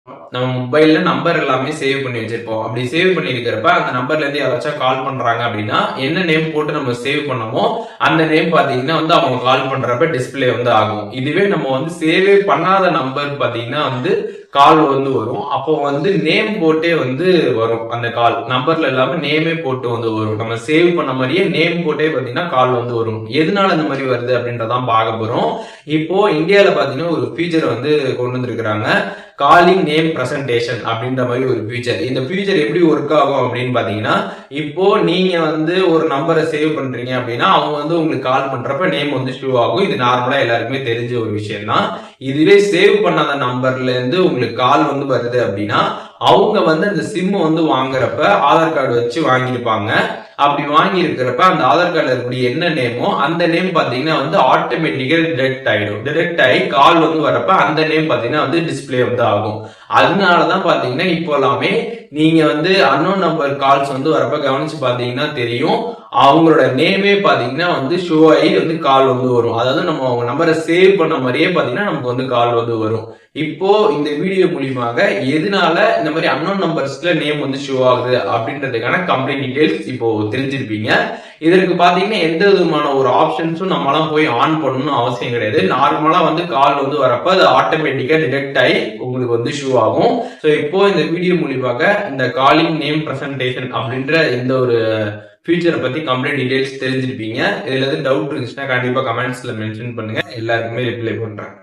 நம்ம மொபைல்ல நம்பர் எல்லாமே சேவ் பண்ணி வச்சிருப்போம். அப்படி சேவ் பண்ணி இருக்கிறப்ப அந்த நம்பர்ல இருந்து யாராச்சும் கால் பண்றாங்க அப்படின்னா என்ன நேம் போட்டு நம்ம சேவ் பண்ணமோ அந்த நேம் பாத்தீங்கன்னா அவங்க கால் பண்றப்ப டிஸ்பிளே ஆகும். இதுவே நம்ம சேவே பண்ணாத நம்பர் பாத்தீங்கன்னா கால் வரும். அப்போ நேம் போட்டே வரும். அந்த கால் நம்பர்ல இல்லாம நேமே போட்டு வரும். நம்ம சேவ் பண்ண மாதிரியே நேம் போட்டே பாத்தீங்கன்னா கால் வரும். எதனால இந்த மாதிரி வருது அப்படின்றதான் பார்க்க போறோம். இப்போ இந்தியால பாத்தீங்கன்னா ஒரு ஃபீச்சர் கொண்டு வந்திருக்கிறாங்க. காலிங் நேம் பிரசன்டேஷன் அப்படின்ற மாதிரி ஒரு ஃபீச்சர். இந்த ஃபீச்சர் எப்படி ஒர்க் ஆகும் அப்படின்னு பாத்தீங்கன்னா, இப்போ நீங்க ஒரு நம்பரை சேவ் பண்றீங்க அப்படின்னா அவங்க உங்களுக்கு கால் பண்றப்ப நேம் ஷோ ஆகும். இது நார்மலா எல்லாருக்குமே தெரிஞ்ச ஒரு விஷயம் தான். இதுவே சேவ் பண்ணாத நம்பர்ல இருந்து உங்களுக்கு கால் வருது அப்படின்னா அவங்க அந்த சிம் வாங்குறப்ப ஆதார் கார்டு வச்சு வாங்கியிருப்பாங்க. அப்படி வாங்கி இருக்கிறப்ப அந்த ஆதார் கார்டுல இருக்கக்கூடிய என்ன நேமோ அந்த நேம் பாத்தீங்கன்னா ஆட்டோமேட்டிக்கா டிடெக்ட் ஆயிடும். டிடெக்ட் ஆகி கால் வரப்ப அந்த நேம் பாத்தீங்கன்னா டிஸ்பிளே ஆகும். அதனாலதான் பாத்தீங்கன்னா இப்போ எல்லாமே நீங்க அன்னோன் நம்பர் கால்ஸ் வரப்ப கவனிச்சு பாத்தீங்கன்னா தெரியும். அவங்களோட நேமே பாத்தீங்கன்னா ஷோ ஆகி கால் வரும். அதாவது நம்ம அவங்க நம்பரை சேவ் பண்ண மாதிரியே பாத்தீங்கன்னா நமக்கு கால் வரும். இப்போ இந்த வீடியோ மூலியமாக எதனால இந்த மாதிரி அன்னோன் நம்பர்ஸ்ல நேம் ஷோ ஆகுது அப்படின்றதுக்கான கம்ப்ளீட் டீடைல்ஸ் இப்போ தெரிஞ்சிருப்பீங்க. இதற்கு பாத்தீங்கன்னா எந்த விதமான ஒரு ஆப்ஷன்ஸும் நம்மளாம் போய் ஆன் பண்ணணும்னு அவசியம் கிடையாது. நார்மலா கால் வரப்ப அது ஆட்டோமேட்டிக்கா டிடெக்ட் ஆகி உங்களுக்கு ஷோ ஆகும். ஸோ இப்போ இந்த வீடியோ மூலியமாக இந்த காலிங் நேம் பிரசன்டேஷன் அப்படின்ற இந்த ஒரு ஃபியூச்சரை பத்தி கம்ப்ளீட் டீடைல்ஸ் தெரிஞ்சிருப்பீங்க. இதுல டவுட் இருந்துச்சுன்னா கண்டிப்பா கமெண்ட்ஸ்ல மென்ஷன் பண்ணுங்க. எல்லாருக்குமே ரிப்ளை பண்றேன்.